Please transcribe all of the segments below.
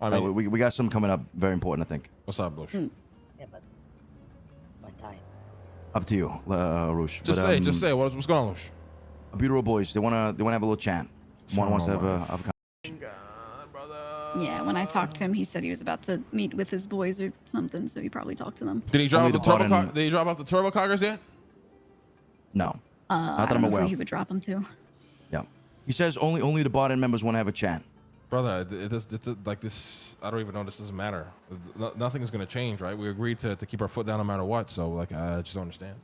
I mean, we got something coming up very important, I think. What's up, Bush? Yeah, but it's my time. Up to you, Roosh. Just say. What's going on, Lush? Albuterol boys, they wanna have a little chat. One wants to have a Yeah, when I talked to him, he said he was about to meet with his boys or something, so he probably talked to them. Did he drop off the turbocoggers yet? No. I don't know who he would drop them to. Yeah. He says only the Barden members want to have a chat. Brother, it's like this. I don't even know. This doesn't matter. Nothing is gonna change, right? We agreed to keep our foot down no matter what. So like, I just don't understand.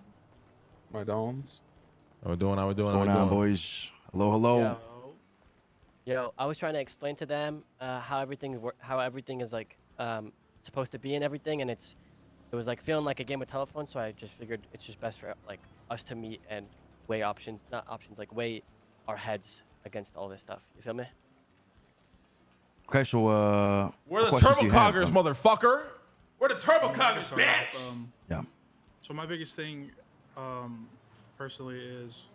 My dons. How we doing? What's going on, boys? Hello. Yo, I was trying to explain to them how everything is like supposed to be and everything, and it was like feeling like a game of telephone. So I just figured it's just best for like us to meet and weigh weigh our heads against all this stuff. You feel me? Okay, so we're the turbocoggers, motherfucker. We're the turbocoggers, bitch. Yeah. So my biggest thing, personally, is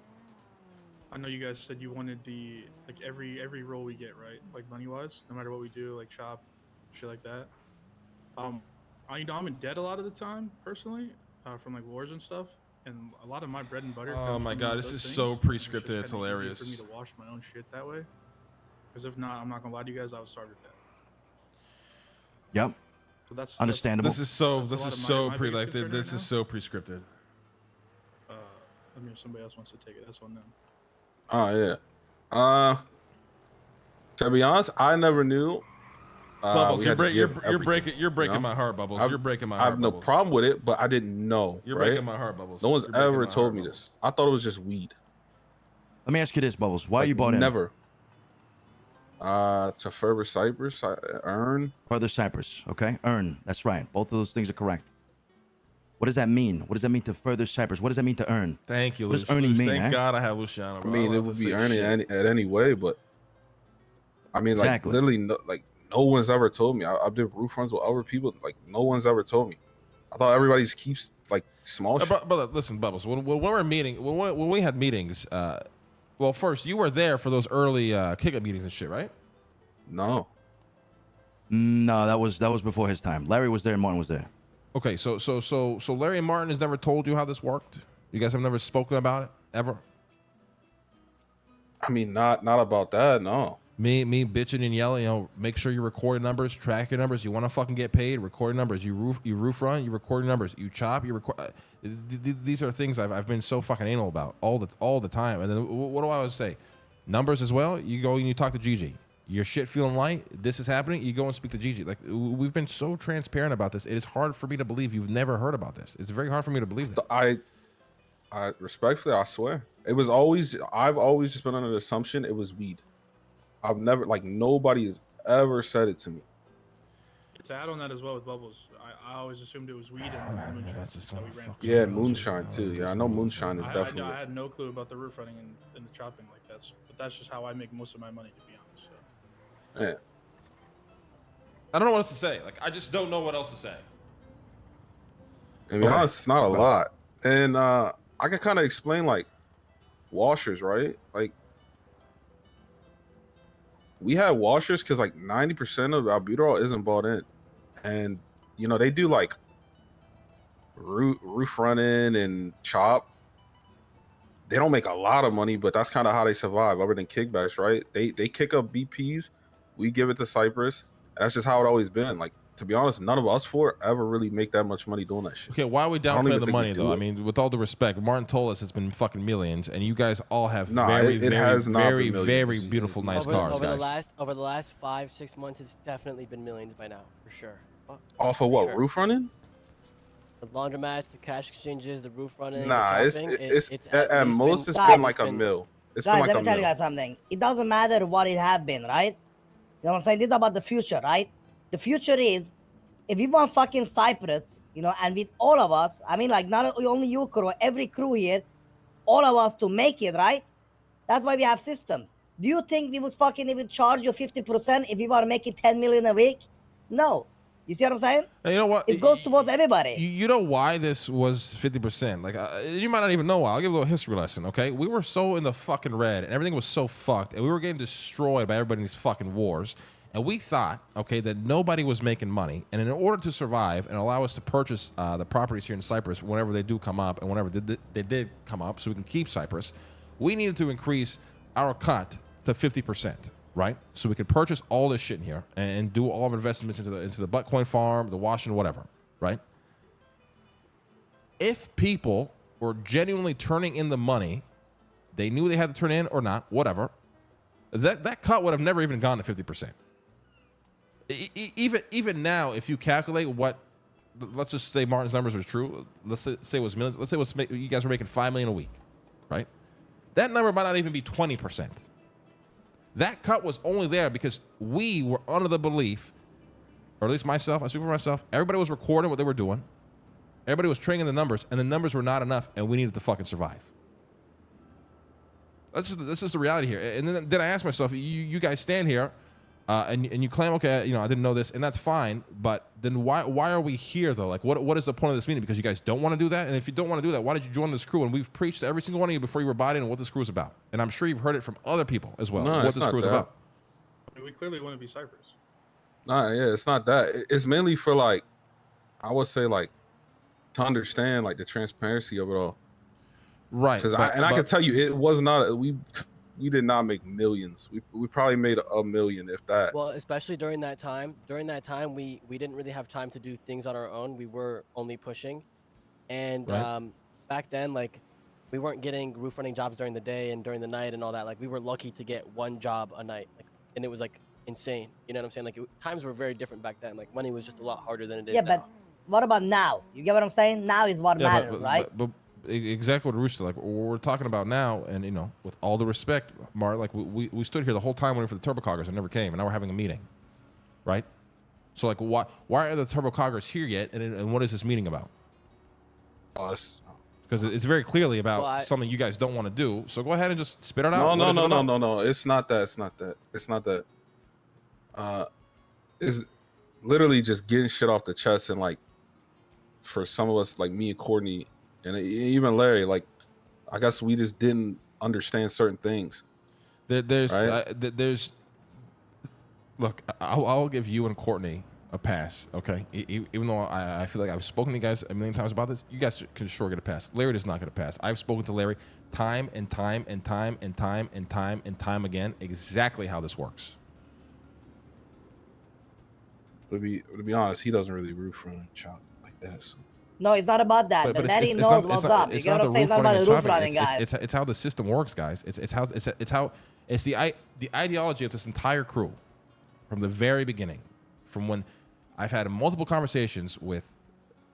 I know you guys said you wanted the every role we get, right? Like money wise, no matter what we do, like shop, shit like that. I'm in debt a lot of the time personally, from like wars and stuff, and a lot of my bread and butter. Oh my god, this is so prescripted. It's hilarious. For me to wash my own shit that way, because if not, I'm not gonna lie to you guys, I would starve to death. Yep. So that's understandable. This is so prescripted. I mean, if somebody else wants to take it, that's on them. Oh yeah. To be honest, I never knew. Bubbles, you're breaking my heart, Bubbles. You're breaking my heart. I have no problem with it, but I didn't know. You're breaking my heart, Bubbles. No one's ever told me this. I thought it was just weed. Let me ask you this, Bubbles. Why you bought in? Never. To further Cyprus, earn. Further Cyprus, okay? Earn. That's right. Both of those things are correct. What does that mean? What does that mean to further Cyprus? What does that mean to earn? Thank you, What does earning mean? Thank God I have Luciano. Bro. I mean, it would be earning at any way, but I mean, like literally, no one's ever told me. I did roof runs with other people. Like no one's ever told me. I thought everybody keeps like small shit. But listen, Bubbles. When we're meeting, when we had meetings, well, first you were there for those early kick-up meetings and shit, right? No, that was before his time. Larry was there and Martin was there. Okay, so Larry and Martin has never told you how this worked? You guys have never spoken about it ever? I mean, not about that. No. Me bitching and yelling. Make sure you record numbers, track your numbers. You want to fucking get paid? Record numbers. You roof run. You record numbers. You chop. You record. These are things I've been so fucking anal about all the time. And then what do I always say? Numbers as well. You go and you talk to Gigi. Your shit feeling light, this is happening, you go and speak to Gigi. Like, we've been so transparent about this. It is hard for me to believe you've never heard about this. It's very hard for me to believe that. I respectfully, I swear. I've always just been under the assumption it was weed. I've never, like, nobody has ever said it to me. To add on that as well with Bubbles, I always assumed it was weed and moonshine. Yeah, moonshine too. Yeah, I know moonshine is definitely. I had no clue about the roof running and the chopping like that. But that's just how I make most of my money, to be honest. So. Yeah. I don't know what else to say. Like, I just don't know what else to say. To be honest, it's not a lot. And I can kind of explain, like, washers, right? Like, we had washers because, like, 90% of Albuterol isn't bought in. And, they do, like, roof running and chop. They don't make a lot of money, but that's kind of how they survive, other than kickbacks, right? They kick up BPs. We give it to Cyprus. That's just how it always been. Like, to be honest, none of us four ever really make that much money doing that shit. Okay, why are we downplaying the money, though? I mean, with all the respect, Martin told us it's been fucking millions, and you guys all have very beautiful, nice cars, guys. Over the last 5-6 months, it's definitely been millions by now, for sure. Off of what? Sure. Roof running? The laundromats, the cash exchanges, the roof running. Nah, it's at most it's been like a mil. Guys, let me tell you guys something. It doesn't matter what it has been, right? You know what I'm saying? This is about the future, right? The future is, if we want fucking Cyprus, and with all of us, I mean, like, not only you crew, every crew here, all of us to make it, right? That's why we have systems. Do you think we would even charge you 50% if we were making 10 million a week? No. You see what I'm saying? And you know what? It goes towards everybody. You know why this was 50%? Like, you might not even know why. I'll give a little history lesson, okay? We were so in the fucking red, and everything was so fucked, and we were getting destroyed by everybody in these fucking wars. And we thought, okay, that nobody was making money. And in order to survive and allow us to purchase the properties here in Cyprus whenever they do come up and whenever they did come up so we can keep Cyprus, we needed to increase our cut to 50%, right? So we could purchase all this shit in here and do all of our investments into the Buttcoin farm, the Washington, whatever, right? If people were genuinely turning in the money, they knew they had to turn in or not, whatever, that cut would have never even gone to 50%. Even now, if you calculate what, let's just say Martin's numbers are true. Let's say it was millions. Let's say you guys were making $5 million a week, right? That number might not even be 20%. That cut was only there because we were under the belief, or at least myself, I speak for myself, everybody was recording what they were doing. Everybody was trading the numbers, and the numbers were not enough, and we needed to fucking survive. That's just the reality here. And then I asked myself, you guys stand here, and you claim, okay, I didn't know this, and that's fine, but then why are we here, though? Like, what is the point of this meeting? Because you guys don't want to do that? And if you don't want to do that, why did you join this crew? And we've preached to every single one of you before you were bought in what this crew is about. And I'm sure you've heard it from other people as well, what this crew is about. I mean, we clearly want to be Cyprus. Nah, yeah, it's not that. It's mainly for, like, I would say, like, to understand, like, the transparency of it all. Right. Because I can tell you, it was not, we did not make millions. We probably made $1 million, if that. Well, especially during that time. During that time, we didn't really have time to do things on our own. We were only pushing, and Right. back then, like, we weren't getting roof running jobs during the day and during the night and all that. Like, we were lucky to get one job a night, like, and it was like insane. You know what I'm saying? Like, times were very different back then. Like, money was just a lot harder than it is Yeah, now. but what about now? You get what I'm saying? Now is what matters, right? But exactly what Rooster, like what we're talking about now, and with all the respect, Mark, like we stood here the whole time waiting for the turbocoggers and never came, and now we're having a meeting, right? So like, why are the turbocoggers here yet, and what is this meeting about? Because it's very clearly about something you guys don't want to do. So go ahead and just spit it out. No. It's not that. It's not that. It's literally just getting shit off the chest, and like, for some of us, like me and Courtney, and even Larry, like, I guess we just didn't understand certain things. There's look, I'll give you and Courtney a pass, okay? Even though I feel like I've spoken to you guys a million times about this, you guys can sure get a pass. Larry does not get a pass. I've spoken to Larry time and time again exactly how this works. To be honest, he doesn't really root for him chop like that. So. No, it's not about that. But Larry knows what's up. You get what I'm saying? It's not about the roof running, guys. It's how the system works, guys. It's the ideology of this entire crew from the very beginning, from when I've had multiple conversations with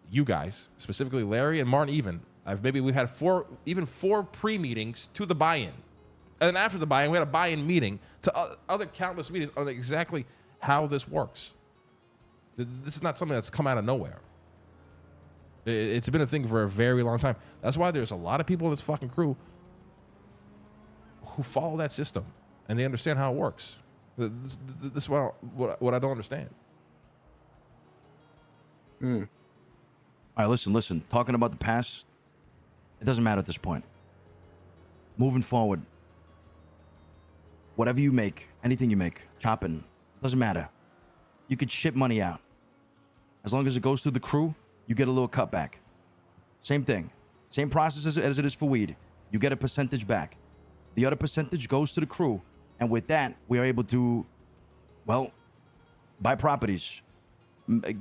you guys, specifically Larry and Martin. We've had four pre-meetings to the buy-in, and then after the buy-in, we had a buy-in meeting to other countless meetings on exactly how this works. This is not something that's come out of nowhere. It's been a thing for a very long time. That's why there's a lot of people in this fucking crew who follow that system and they understand how it works. This is what I don't understand. All right, listen. Talking about the past, it doesn't matter at this point. Moving forward, whatever you make, anything you make, chopping, doesn't matter. You could ship money out. As long as it goes through the crew, you get a little cutback. Same thing. Same process as it is for weed. You get a percentage back. The other percentage goes to the crew. And with that, we are able to, well, buy properties,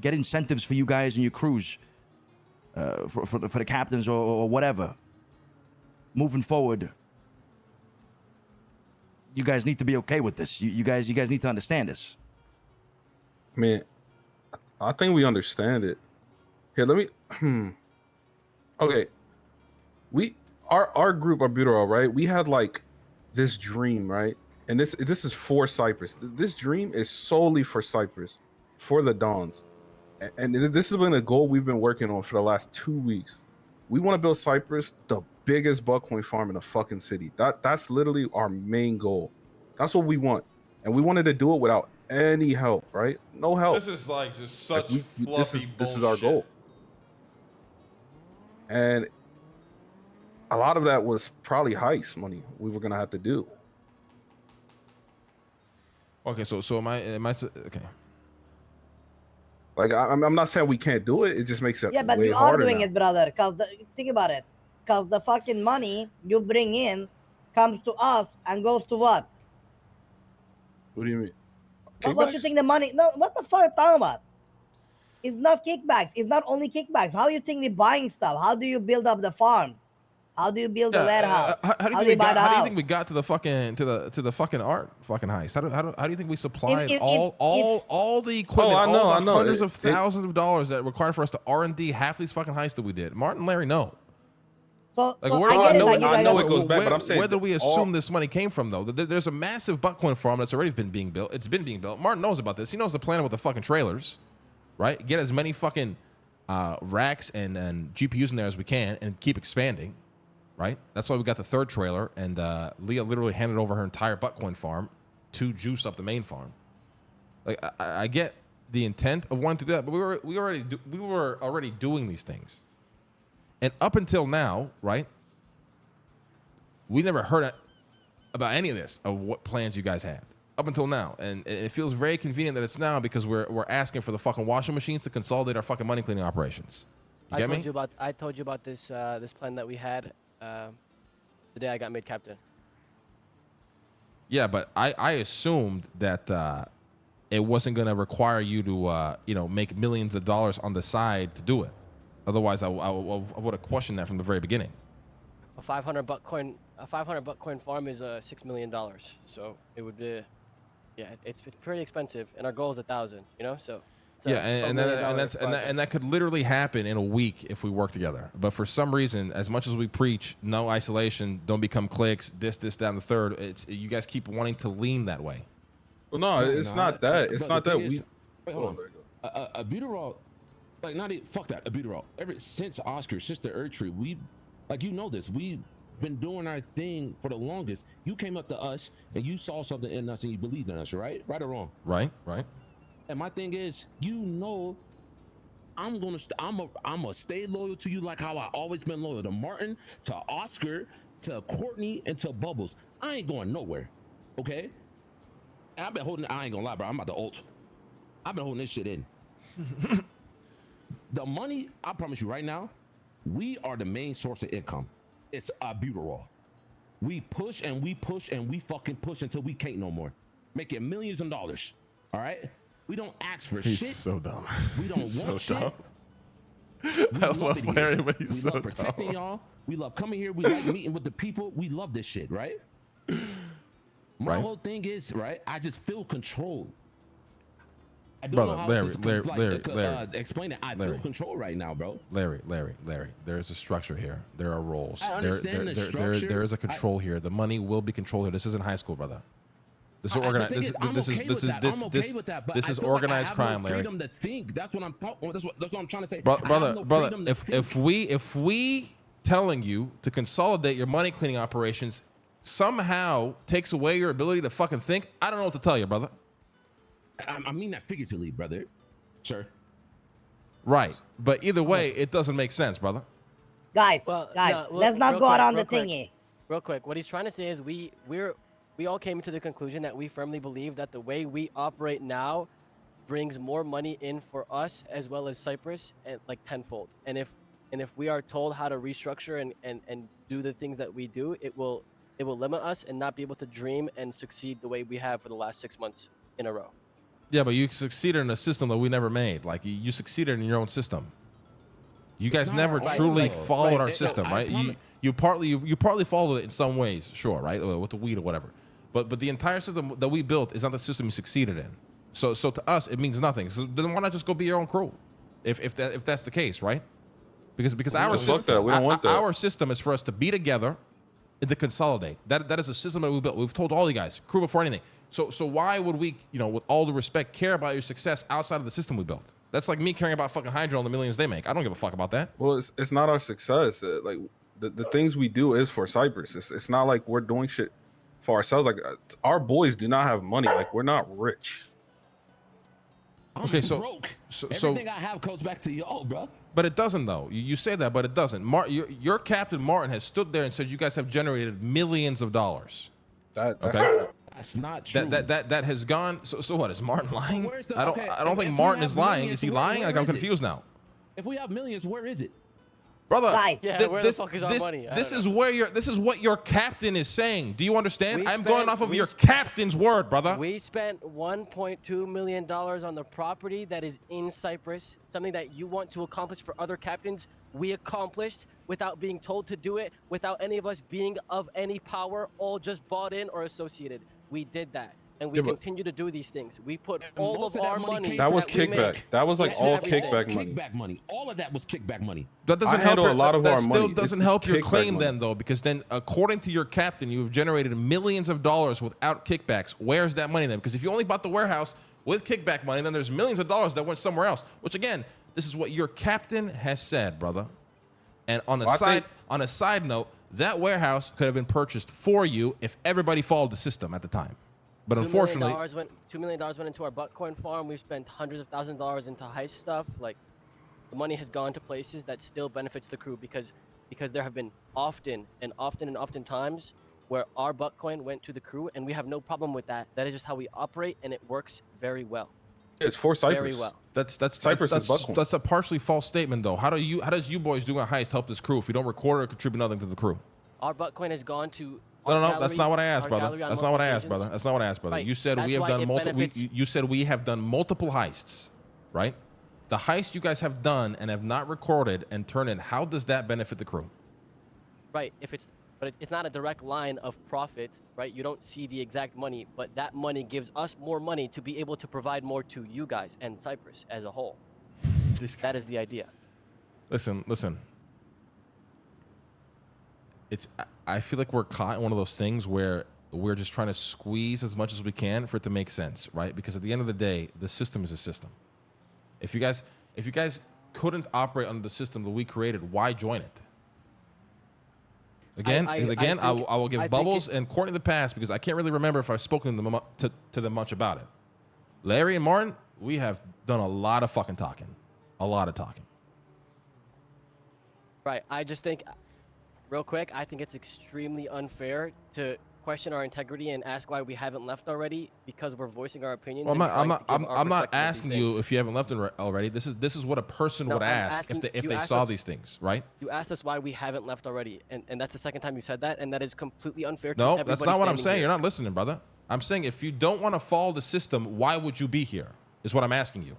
get incentives for you guys and your crews, for the captains or whatever. Moving forward, you guys need to be okay with this. You guys need to understand this. I mean, I think we understand it. Here, let me. Okay, our group, Albuterol, right? We had like this dream, right? And this is for Cyprus. This dream is solely for Cyprus, for the Dons, and this has been a goal we've been working on for the last 2 weeks. We want to build Cyprus the biggest buckcoin farm in the fucking city. That's literally our main goal. That's what we want, and we wanted to do it without any help, right? No help. This is like just such fluffy bullshit. This is our goal. And a lot of that was probably heist money we were gonna have to do. Okay, so am I okay? Like I'm not saying we can't do it. It just makes it Yeah, but way we are harder doing now. it, brother. Think about it. Cause the fucking money you bring in comes to us and goes to what? What do you mean? What you Kickbacks? think the money? No, what the fuck are you talking about? It's not kickbacks. It's not only kickbacks. How you think we buying stuff? How do you build up the farms? How do you build the warehouse? How do you think we got? How do you think we got to the fucking to the fucking art fucking heist? How do you think we supplied if- all the equipment, I know, all I the know. hundreds of thousands of dollars that required for us to R&D half these fucking heists that we did? Martin and Larry know. So, Like, so where- I get it. Like, I know you it goes back, but I'm where saying where do we all- assume this money came from though? There's a massive buckcoin farm that's already been being built. It's been being built. Martin knows about this. He knows the plan with the fucking trailers, right? Get as many fucking racks and GPUs in there as we can and keep expanding. Right? That's why we got the third trailer, and Leah literally handed over her entire buttcoin farm to juice up the main farm. Like I get the intent of wanting to do that, but we were already doing these things, and up until now, right? We never heard about any of this, of what plans you guys had up until now, and it feels very convenient that it's now because we're asking for the fucking washing machines to consolidate our fucking money cleaning operations. You get me? I told you about this this plan that we had the day I got made captain. Yeah, but I assumed that it wasn't going to require you to make millions of dollars on the side to do it. Otherwise, I would have questioned that from the very beginning. A 500 buttcoin farm is $6 million. So it would be, yeah, it's pretty expensive, and our goal is 1,000. You know, so. Yeah, and that could literally happen in a week if we work together. But for some reason, as much as we preach no isolation, don't become cliques, this, that, and the third, you guys keep wanting to lean that way. Well, no, it's not that. It's not that we. Wait, hold on. Albuterol, like not even, fuck that. Albuterol. Ever since Oscar, since the Earth Tree, we, like you know this, we've been doing our thing for the longest. You came up to us and you saw something in us and you believed in us, right? Right or wrong? Right. And my thing is, I'm gonna stay loyal to you like how I always been loyal to Martin, to Oscar, to Courtney, and to Bubbles. I ain't going nowhere, okay? And I've been holding. I ain't gonna lie, bro. I'm about to ult. I've been holding this shit in. The money, I promise you right now, we are the main source of income. It's Albuterol. We push and we push and we fucking push until we can't no more, making millions of dollars. All right. We don't ask for shit. He's so dumb. We don't He's want so shit. dumb. I love Larry, but he's so dumb. We love protecting y'all. We love coming here. We like meeting with the people. We love this shit, right? My whole thing is, right, I just feel control. I don't know how to explain it. I feel control right now, bro. Larry. There's a structure here. There are roles. I understand the structure. There is a control here. The money will be controlled here. This isn't high school, brother. This is organized. This is organized crime, Larry. Freedom to think. That's what I'm talking. That's what I'm trying to say. Brother, if we telling you to consolidate your money cleaning operations somehow takes away your ability to fucking think, I don't know what to tell you, brother. I mean that figuratively, brother. Sir. Right, but either way, it doesn't make sense, brother. Guys, let's not go around the thingy. Real quick, what he's trying to say is we all came to the conclusion that we firmly believe that the way we operate now brings more money in for us as well as Cyprus, and like tenfold. And if we are told how to restructure and do the things that we do, it will limit us and not be able to dream and succeed the way we have for the last 6 months in a row. Yeah, but you succeeded in a system that we never made. Like you succeeded in your own system. You guys never truly followed our system, right? You partly followed it in some ways, sure, right? With the weed or whatever. But the entire system that we built is not the system you succeeded in. So to us, it means nothing. So then why not just go be your own crew, if that's the case, right? Because our system, our system is for us to be together and to consolidate. That is a system that we built. We've told all you guys, crew before anything. So why would we, with all the respect, care about your success outside of the system we built? That's like me caring about fucking Hydro and the millions they make. I don't give a fuck about that. Well, it's not our success. Like the things we do is for Cyprus. It's not like we're doing shit for ourselves. Like our boys do not have money. Like we're not rich. I'm broke. Everything I have goes back to y'all, bro. But it doesn't, though. You say that, but it doesn't. Your Captain Martin has stood there and said you guys have generated millions of dollars. That's okay. That's not true. That has gone. So what is Martin lying? Where's the- I don't okay, I don't if think we Martin have is lying. millions, Is he where- lying? where Like I'm is it? confused now, If we have millions, where is it? brother. Guys. Yeah, where the fuck is our money? I This don't is know. where this is what your captain is saying. Do you understand? We I'm going spent- off of we your sp- captain's word, brother. We spent $1.2 million on the property that is in Cyprus, something that you want to accomplish for other captains. We accomplished without being told to do it, without any of us being of any power, all just bought in or associated. We did that. And we Yeah, but- continue to do these things. We put And all most of of that our money money came That was we make kickback. That was like into all everything. kickback money. Kickback money. All of that was kickback money. That doesn't I help handle your, a lot of that our still money. doesn't It's help your kickback claim money. then though, because then according to your captain, you have generated millions of dollars without kickbacks. Where's that money then? Because if you only bought the warehouse with kickback money, then there's millions of dollars that went somewhere else. Which again, this is what your captain has said, brother. And on a Well, I side note, that warehouse could have been purchased for you if everybody followed the system at the time. But unfortunately, $2 million went into our Buttcoin farm. We've spent hundreds of thousands of dollars into heist stuff. Like, the money has gone to places that still benefits the crew because there have been often times where our Buttcoin went to the crew, and we have no problem with that. That is just how we operate, and it works very well. It's for Cyprus. Very well. Cyprus is Buttcoin. that's a partially false statement though. How does you boys doing a heist help this crew if you don't record or contribute nothing to the crew? Our Buttcoin has gone to. No, that's not what I asked, our brother. gallery on That's not what I multiple asked, brother. occasions. That's not what I asked, brother. Right. You said That's we have why done it multiple. benefits- You said we have done multiple heists, right? The heist you guys have done and have not recorded and turned in. How does that benefit the crew? Right. But it's not a direct line of profit, right? You don't see the exact money, but that money gives us more money to be able to provide more to you guys and Cyprus as a whole. That is the idea. Listen. I feel like we're caught in one of those things where we're just trying to squeeze as much as we can for it to make sense, right? Because at the end of the day, the system is a system. If you guys couldn't operate under the system that we created, why join it? Again, I will give think Bubbles and Courtney the pass because I can't really remember if I've spoken to them much about it. Larry and Martin, we have done a lot of fucking talking. A lot of talking. Right. I just think, real quick, I think it's extremely unfair to question our integrity and ask why we haven't left already because we're voicing our opinions. Well, I'm not I'm asking you if you haven't left already. This is what a person would I'm ask asking- if you they asked saw us- these things, right? You asked us why we haven't left already, and that's the second time you said that, and that is completely unfair to No, everybody that's not what I'm standing saying. here. You're not listening, brother. I'm saying if you don't want to follow the system, why would you be here? Is what I'm asking you,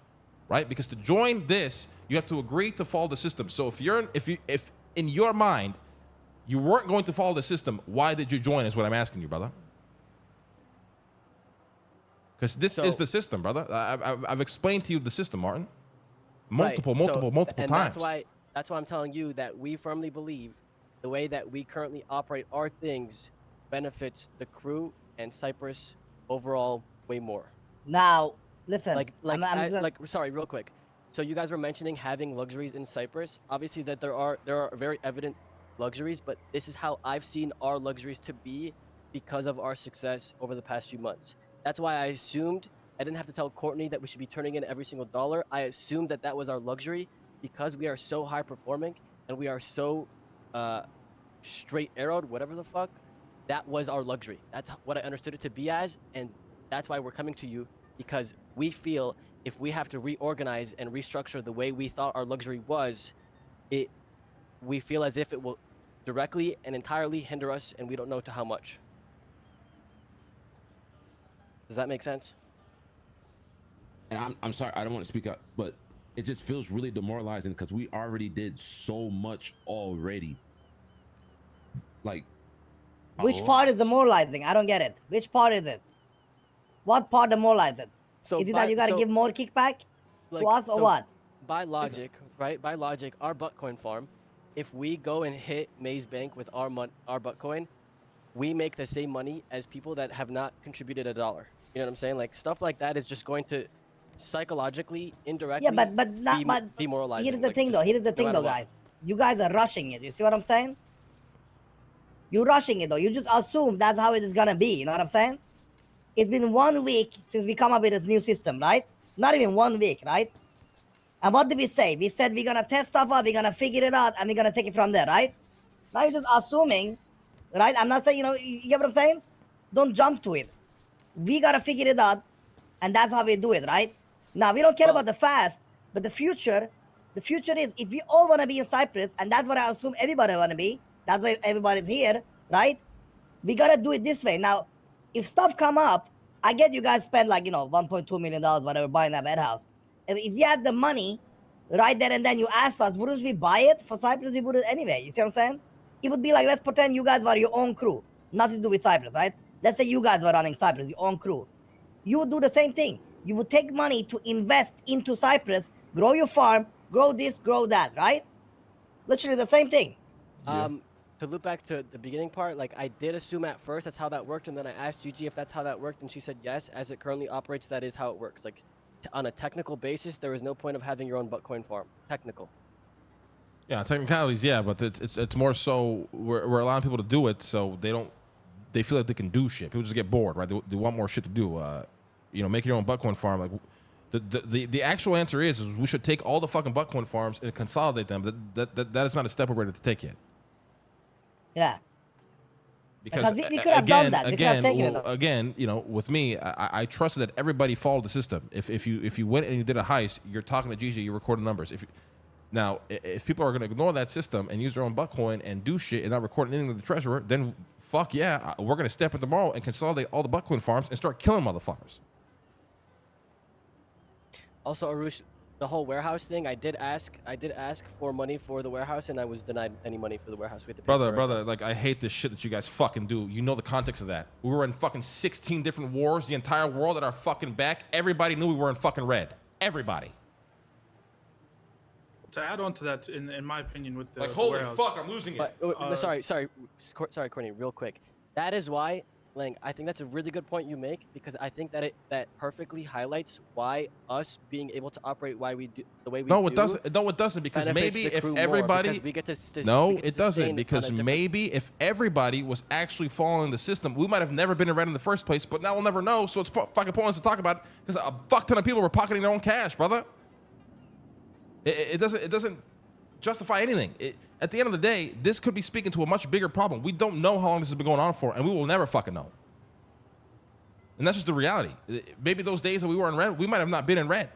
right? Because to join this, you have to agree to follow the system. So if in your mind you weren't going to follow the system, why did you join? Is what I'm asking you, brother. Because this is the system, brother. I've explained to you the system, Martin. Multiple and times. That's why I'm telling you that we firmly believe the way that we currently operate our things benefits the crew and Cyprus overall way more. Now, listen. Sorry, real quick. So you guys were mentioning having luxuries in Cyprus. Obviously, that there are very evident luxuries, but this is how I've seen our luxuries to be because of our success over the past few months. That's why I assumed I didn't have to tell Courtney that we should be turning in every single dollar. I assumed that was our luxury because we are so high performing and we are so straight arrowed, whatever the fuck. That was our luxury. That's what I understood it to be as, and that's why we're coming to you because we feel if we have to reorganize and restructure the way we thought our luxury was, we feel as if it will directly and entirely hinder us, and we don't know to how much. Does that make sense? And I'm sorry, I don't want to speak up, but it just feels really demoralizing because we already did so much already. Like, which part is demoralizing? I don't get it. Which part is it? What part demoralizing? So is it that you gotta give more kickback to us or what? By logic, right? By logic, our Buttcoin farm, if we go and hit Maze Bank with our Buttcoin, we make the same money as people that have not contributed $1. You know what I'm saying? Like stuff like that is just going to psychologically, indirectly, demoralizing. Here's the thing, though, guys. You guys are rushing it. You see what I'm saying? You're rushing it, though. You just assume that's how it is gonna be. You know what I'm saying? It's been 1 week since we come up with this new system, right? Not even 1 week, right? And what did we say? We said we're gonna test stuff out, we're gonna figure it out, and we're gonna take it from there, right? Now you're just assuming, right? I'm not saying, you get what I'm saying? Don't jump to it. We gotta figure it out, and that's how we do it, right? Now we don't care about the fast, but the future. The future is if we all wanna be in Cyprus, and that's what I assume everybody wanna be. That's why everybody's here, right? We gotta do it this way. Now, if stuff come up, I get you guys spend like $1.2 million, whatever, buying that warehouse. If we had the money right there and then, you asked us, wouldn't we buy it for Cyprus? We would it anyway. You see what I'm saying? It would be like, let's pretend you guys were your own crew, nothing to do with Cyprus, right? Let's say you guys were running Cyprus, your own crew. You would do the same thing. You would take money to invest into Cyprus, grow your farm, grow this, grow that, right? Literally the same thing. To loop back to the beginning part, like I did assume at first that's how that worked, and then I asked Gigi if that's how that worked, and she said yes. As it currently operates, that is how it works. Like on a technical basis, there is no point of having your own Bitcoin farm. Technical. Yeah, technicalities, yeah, but it's more so we're allowing people to do it, so they feel like they can do shit. People just get bored, right? They want more shit to do. Make your own Bitcoin farm. Like the actual answer is we should take all the fucking Bitcoin farms and consolidate them. That is not a step we're ready to take yet. Yeah. Because we could have done that. Again, with me, I trusted that everybody followed the system. If you went and you did a heist, you're talking to Gigi, you're recording numbers. If people are going to ignore that system and use their own Bitcoin and do shit and not record anything to the treasurer, then fuck yeah, we're going to step in tomorrow and consolidate all the Bitcoin farms and start killing motherfuckers. Also, Arush, the whole warehouse thing, I did ask for money for the warehouse, and I was denied any money for the warehouse. We had to pay for brother, like I hate this shit that you guys fucking do. You know the context of that. We were in fucking 16 different wars, the entire world at our fucking back. Everybody knew we were in fucking red. Everybody. To add on to that, in my opinion, with the like holy warehouse, fuck, I'm losing it. But, sorry, Courtney, real quick. That is why, Lang, I think that's a really good point you make, because I think that that perfectly highlights why us being able to operate why we do the way we do. No, it doesn't, because maybe if everybody it doesn't, because maybe if everybody was actually following the system, we might have never been in red in the first place, but now we'll never know, so it's fucking pointless to talk about it, because a fuck ton of people were pocketing their own cash, brother. It doesn't justify anything. At the end of the day, this could be speaking to a much bigger problem. We don't know how long this has been going on for, and we will never fucking know. And that's just the reality. Maybe those days that we were in red, we might have not been in red.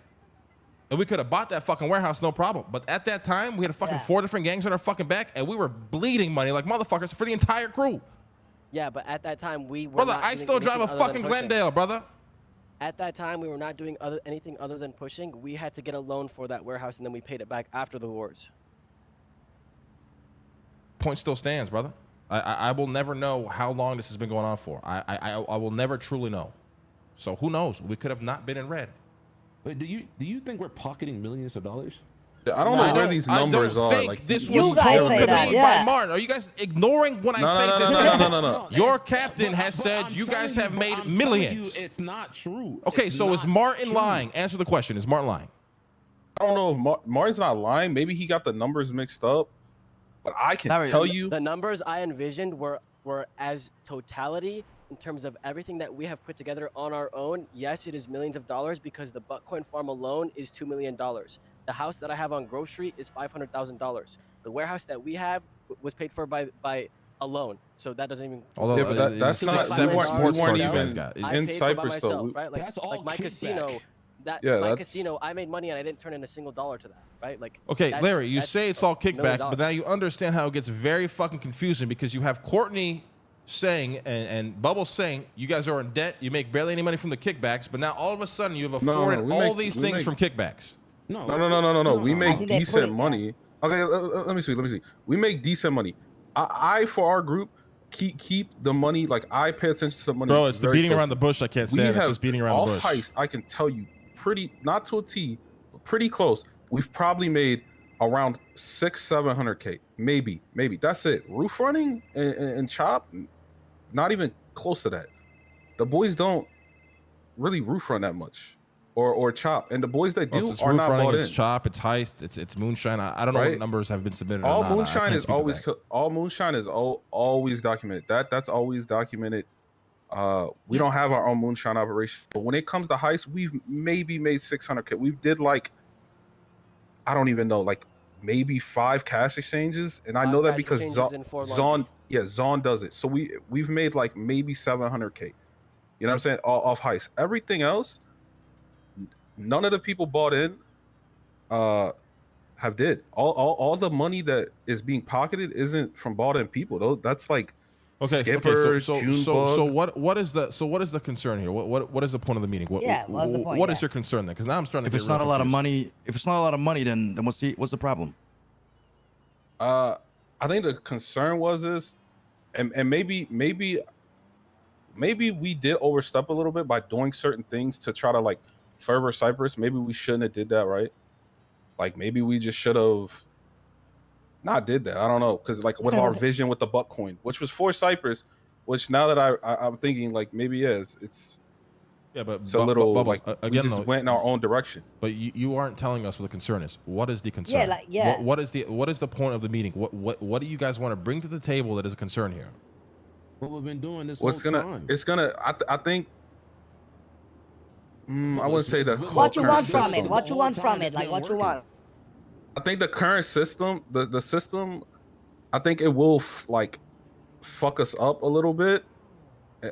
And we could have bought that fucking warehouse, no problem. But at that time, we had fucking 4 different gangs on our fucking back, and we were bleeding money like motherfuckers for the entire crew. Yeah, but at that time, we were brother, not I still drive a fucking Glendale, brother. At that time, we were not doing anything other than pushing. We had to get a loan for that warehouse, and then we paid it back after the wars. Point still stands, brother. I will never know how long this has been going on for. I will never truly know. So who knows? We could have not been in red. Wait, do you think we're pocketing millions of dollars? Yeah, I don't know where these numbers are. I don't think like, this you was guys told say to that, me by Martin. Are you guys ignoring when I say this? No. Your captain has said you guys have made millions. It's not true. Okay, so is Martin lying? Answer the question. Is Martin lying? I don't know if Martin's not lying. Maybe he got the numbers mixed up. But I can tell you, the numbers I envisioned were as totality in terms of everything that we have put together on our own. Yes, it is millions of dollars because the Bitcoin farm alone is $2 million. The house that I have on Grove Street is $500,000. The warehouse that we have was paid for by a loan, so that doesn't even. Although yeah, but that's not. seven We sports weren't cars you even guys got. in Cyprus though. Right? That's all like my kickback. casino. Casino, I made money and I didn't turn in a single dollar to that, right? Like. Okay, Larry, you say it's all kickback, $1 million. but now you understand how it gets very fucking confusing because you have Courtney saying and Bubbles saying you guys are in debt, you make barely any money from the kickbacks, but now all of a sudden you have afforded all these things from kickbacks. No. We make decent money. Okay, let me see. We make decent money. I for our group keep the money. Like I pay attention to the money. Bro, it's the beating closely. around the bush I can't stand. It's just beating around the bush. Off heist, I can tell you pretty, not to a T, but pretty close. We've probably made around 600-700K, maybe. That's it. Roof running and chop, not even close to that. The boys don't really roof run that much, or chop, and the boys that do it's are roof not running, bought it's in. chop, it's heist, it's moonshine. I don't know what numbers have been submitted. All or not. moonshine is always always documented. That's always documented. We don't have our own moonshine operation, but when it comes to heist, we've maybe made 600K. We did like, I don't even know, like maybe 5 cash exchanges, and I know that because Zon does it. So we've made like maybe 700K. You know what I'm saying? Off heist. Everything else, none of the people bought in have did. All the money that is being pocketed isn't from bought in people. Though that's like Skipper, Junebug. What is the concern here? What is the point of the meeting? What's the point? What is your concern then? Because now I'm starting to If get it's not a lot of confused. money, if it's not a lot of money, then what's the problem? I think the concern was this, and maybe we did overstep a little bit by doing certain things to try to like further Cyprus. Maybe we shouldn't have did that, right? Like maybe we just should have not did that. I don't know, because like with our vision with the buck coin, which was for Cyprus, which now that I'm thinking like maybe it's yeah, but it's a little Bubbles, like again, we just went in our own direction. But you aren't telling us what the concern is. What is the concern? What is the point of the meeting? What do you guys want to bring to the table that is a concern here? What we've been doing this What's whole gonna? time. It's gonna. I think. I wouldn't say the What you current want from it? system. What you want from it? Like what you want? I think the current system, the system, I think it will like fuck us up a little bit.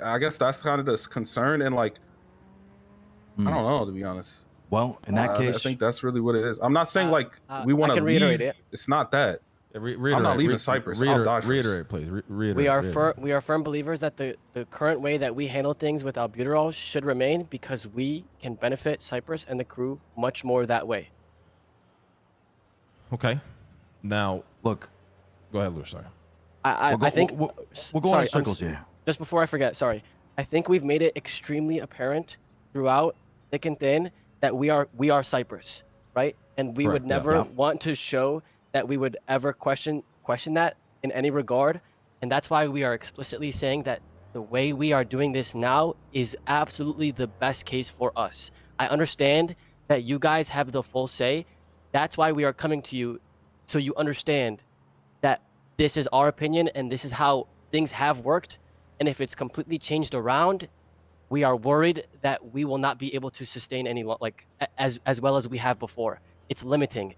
I guess that's kind of the concern, and like I don't know, to be honest. Well, in that case, I think that's really what it is. I'm not saying like we want to reiterate leave. it. It's not that. Yeah, I'm not leaving Cyprus. I'll die first. Reiterate, please. Reiterate. We are firm believers that the current way that we handle things with Albuterol should remain because we can benefit Cyprus and the crew much more that way. Okay. Now, look. Go ahead, Lewis. Sorry. I think we're going in circles here. Just before I forget, sorry. I think we've made it extremely apparent throughout thick and thin that we are Cyprus, right? And we would never want to show that we would ever question that in any regard. And that's why we are explicitly saying that the way we are doing this now is absolutely the best case for us. I understand that you guys have the full say. That's why we are coming to you, so you understand that this is our opinion and this is how things have worked. And if it's completely changed around, we are worried that we will not be able to sustain any as well as we have before. It's limiting,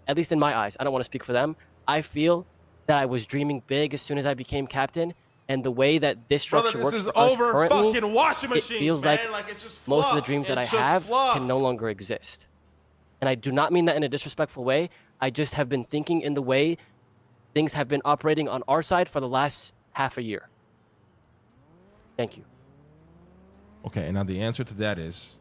at least in my eyes. I don't want to speak for them. I feel that I was dreaming big as soon as I became captain, and the way that this structure works for us currently, fucking washing machines, it feels man. like it's just most of the dreams that I have can no longer exist. And I do not mean that in a disrespectful way. I just have been thinking in the way things have been operating on our side for the last half a year. Thank you. Okay, and now the answer to that is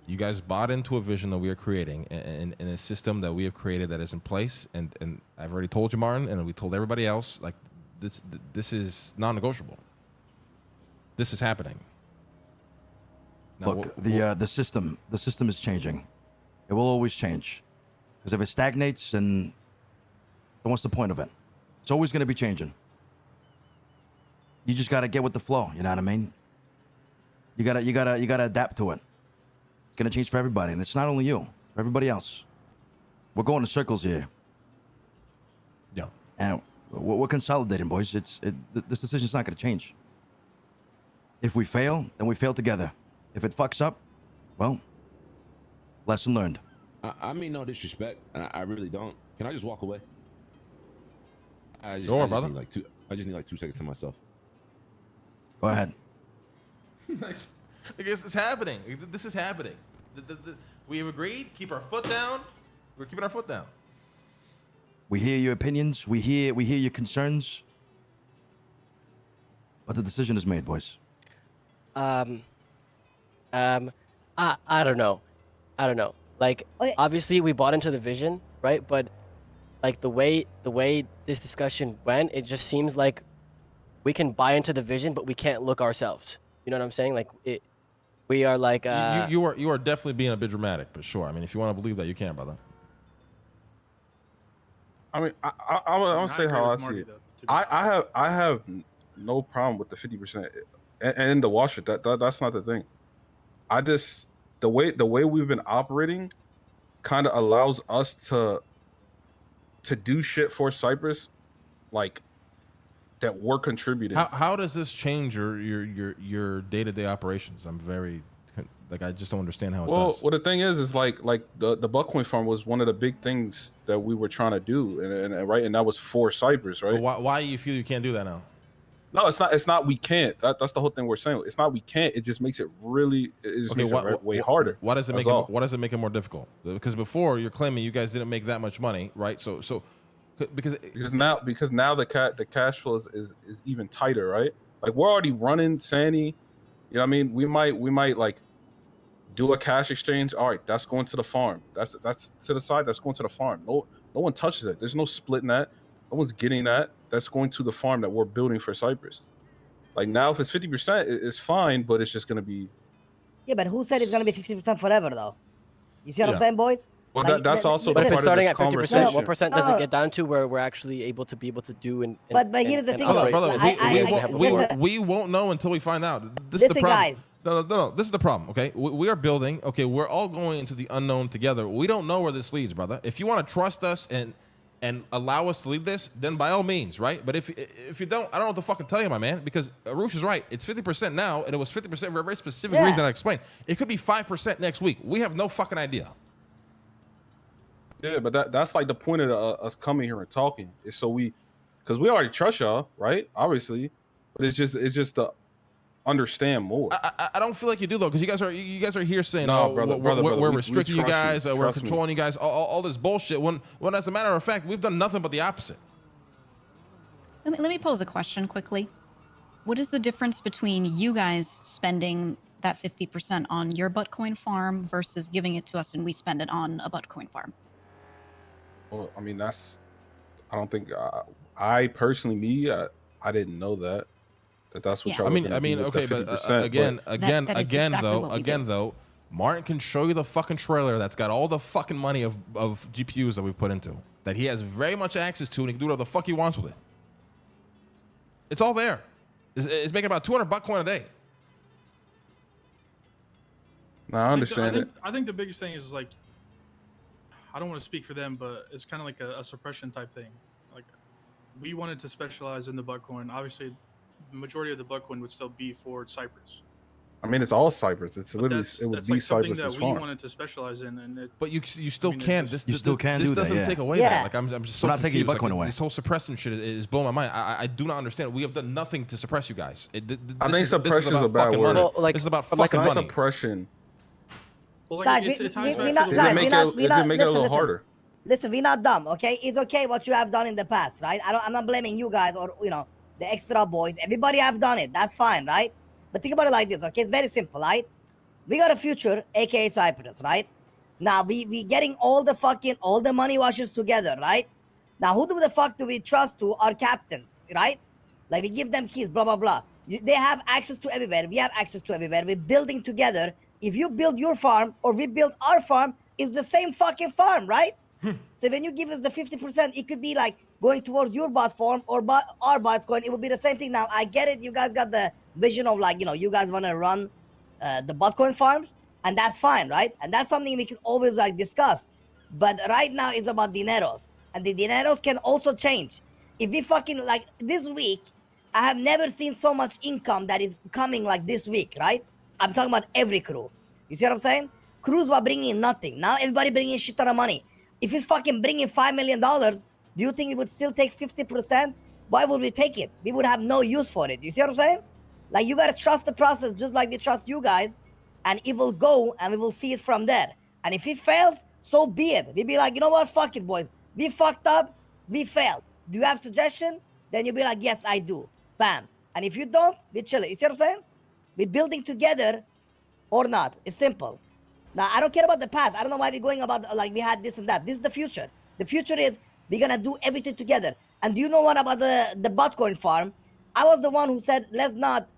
you guys bought into a vision that we are creating and a system that we have created that is in place. And I've already told you, Martin, and we told everybody else, like this is non-negotiable. This is happening. Now, Look, the system is changing. It will always change. Because if it stagnates, then what's the point of it? It's always going to be changing. You just got to get with the flow. You know what I mean? You gotta adapt to it. It's gonna change for everybody, and it's not only you, for everybody else. We're going in circles here. Yeah. And we're consolidating, boys. This decision's not gonna change. If we fail, then we fail together. If it fucks up, well, lesson learned. I mean no disrespect. I really don't. Can I just walk away? Go on, brother. I just need like 2 seconds to myself. Go ahead. I guess it's happening. This is happening. We have agreed. Keep our foot down. We're keeping our foot down. We hear your opinions. We hear your concerns. But the decision is made, boys. I don't know. Like, obviously we bought into the vision, right? But like the way this discussion went, it just seems like we can buy into the vision, but we can't look ourselves. You know what I'm saying? Like we are like. You are definitely being a bit dramatic, but sure. I mean, if you want to believe that, you can, brother. I mean, I would say how I see it. I have no problem with the 50% and the washer. That's not the thing. I just the way we've been operating kind of allows us to do shit for Cyprus, like that we're contributing. How does this change your day-to-day operations? I'm very I just don't understand how it does. Well, the thing is like the buckwheat farm was one of the big things that we were trying to do, and that was for Cyprus, right? But why you feel you can't do that now? No, it's not. It's not. We can't. That's the whole thing we're saying. It's not. We can't. It just makes it really. It just makes it way harder. Why does it That's make all. it? Why does it make it more difficult? Because before you're claiming you guys didn't make that much money, right? So because now the cash flow is even tighter, right? Like we're already running Sandy. You know what I mean? We might like do a cash exchange. All right, that's going to the farm. That's to the side. That's going to the farm. No one touches it. There's no splitting that. No one's getting that. That's going to the farm that we're building for Cyprus. Like now, if it's 50%, it's fine, but it's just gonna be. Yeah, but who said it's gonna be 50% forever though? You see what I'm saying, boys? Well, Like, that's also But if part it's starting of at this 50%, conversation. what percent does No. it get down to where we're actually able to do and But here's the thing, operate though. brother, the way we have before? listen. we won't know until we find out. This is the Listen, problem. guys. No. This is the problem. Okay, we are building. Okay, we're all going into the unknown together. We don't know where this leads, brother. If you want to trust us and allow us to lead this, then by all means, right? But if you don't, I don't know what to fucking tell you, my man, because Arush is right. It's 50% now, and it was 50% for a very specific reason I explained. It could be 5% next week. We have no fucking idea. Yeah, but that's like the point of us coming here and talking is so because we already trust y'all, right? Obviously, but it's just to understand more. I don't feel like you do though, because you guys are here saying, No, brother, we're we restricting you trust you. guys, we're Trust me. controlling you guys, all this bullshit. When as a matter of fact, we've done nothing but the opposite. Let me pose a question quickly. What is the difference between you guys spending that 50% on your Buttcoin farm versus giving it to us and we spend it on a Buttcoin farm? Well, I mean, I don't think I personally, I didn't know that's what Yeah. y'all. I were mean, gonna do with the but 50%, again, That is exactly what we do. though, Martin can show you the fucking trailer that's got all the fucking money of GPUs that we put into, that he has very much access to, and he can do whatever the fuck he wants with it. It's all there. It's making about $200 a day. No, I understand it. I think the biggest thing is like, I don't want to speak for them, but it's kind of like a suppression type thing. Like, we wanted to specialize in the Buttcoin. Obviously, the majority of the Buttcoin would still be for Cyprus. I mean, it's all Cyprus. It's But literally that's it would like be something Cyprus's that we farm. wanted to specialize in, and But you still I mean, can. it's- This You still can this do that, doesn't yeah. take away Yeah. that. Like I'm just so We're not taking your confused. Bitcoin away. This whole suppression shit is blowing my mind. I do not understand. We have done nothing to suppress you guys. I think suppression is a bad fucking word. money. Well, like, this is about from like fucking a money. Suppression. well, like, Guys, it we ties not- back to It guys, the make we it, not- it we did not- make it a little listen. harder. Listen, we're not dumb, okay? It's okay what you have done in the past, right? I'm not blaming you guys or the extra boys. Everybody have done it. That's fine, right? But think about it like this, okay? It's very simple, right? We got a future, aka Cyprus, right? Now we getting all the money washers together, right? Now who the fuck do we trust to our captains, right? Like we give them keys, blah blah blah. They have access to everywhere. We have access to everywhere. We're building together. If you build your farm or we build our farm, it's the same fucking farm, right? So when you give us the 50%, it could be like going towards your bot farm or our Bitcoin. It would be the same thing. Now I get it. You guys got the vision of like you guys want to run the Bitcoin farms, and that's fine, right? And that's something we can always like discuss. But right now it's about dineros, and the dineros can also change. If we fucking like this week, I have never seen so much income that is coming like this week, right? I'm talking about every crew. You see what I'm saying? Crews were bringing in nothing. Now everybody bringing in shit ton of money. If he's fucking bringing $5 million, do you think we would still take 50%? Why would we take it? We would have no use for it. You see what I'm saying? Like, you gotta trust the process just like we trust you guys, and it will go, and we will see it from there. And if it fails, so be it. We'll be like, you know what? Fuck it, boys. We fucked up. We failed. Do you have suggestion? Then you'll be like, yes, I do. Bam. And if you don't, we chill it. You see what I'm saying? We're building together or not. It's simple. Now, I don't care about the past. I don't know why we're going about, like, we had this and that. This is the future. The future is we're going to do everything together. And do you know what about the Bitcoin farm? I was the one who said, let's not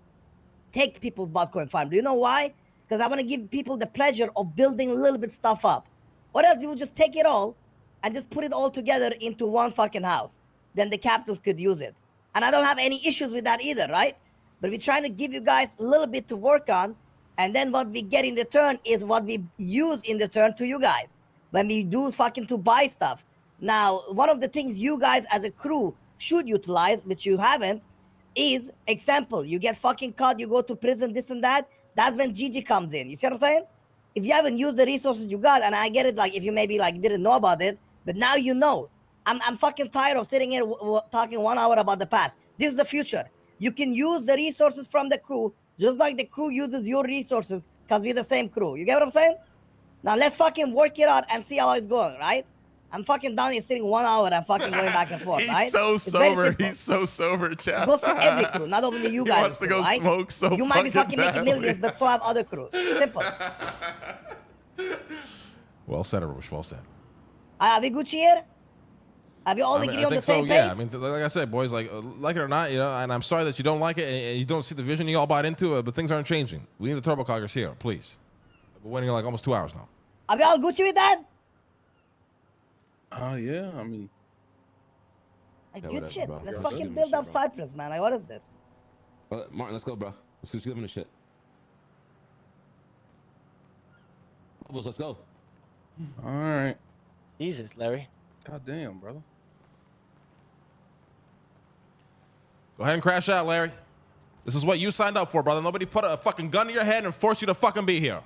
take people's Bitcoin farm. Do you know why? Because I want to give people the pleasure of building a little bit stuff up. Or else we would just take it all and just put it all together into one fucking house. Then the captains could use it. And I don't have any issues with that either, right? But we're trying to give you guys a little bit to work on. And then what we get in return is what we use in return to you guys. When we do fucking to buy stuff. Now, one of the things you guys as a crew should utilize, which you haven't, is, example, you get fucking caught, you go to prison, this and that. That's when GG comes in. You see what I'm saying? If you haven't used the resources you got, and I get it, like if you maybe like didn't know about it, but now you know. I'm fucking tired of sitting here talking 1 hour about the past. This is the future. You can use the resources from the crew just like the crew uses your resources because we're the same crew. You get what I'm saying? Now let's fucking work it out and see how it's going, right? I'm fucking down here sitting 1 hour and fucking going back and forth, He's right? so It's very sober. simple. He's so sober, It Chad. goes to every crew, not only you He guys. wants to go right? smoke so You might be fucking making badly. millions, but still have other crews. Simple. Well said, Arush. Well said. Are we Gucci here? Are we all agree on the same page? Yeah, I mean, like I said, boys, like it or not, you know. And I'm sorry that you don't like it and you don't see the vision you all bought into it, but things aren't changing. We need the turbocoggers here, please. We're waiting like almost 2 hours now. Are we all Gucci with that? Oh yeah, I mean, Like, Yeah, good whatever, shit. bro. Let's Yeah, fucking shit, build bro. up Cyprus, man. Like, what is this? Martin, let's go, bro. Let's just give him the shit. Let's go. all right. Jesus, Larry. God damn, brother. Go ahead and crash out, Larry. This is what you signed up for, brother. Nobody put a fucking gun to your head and forced you to fucking be here.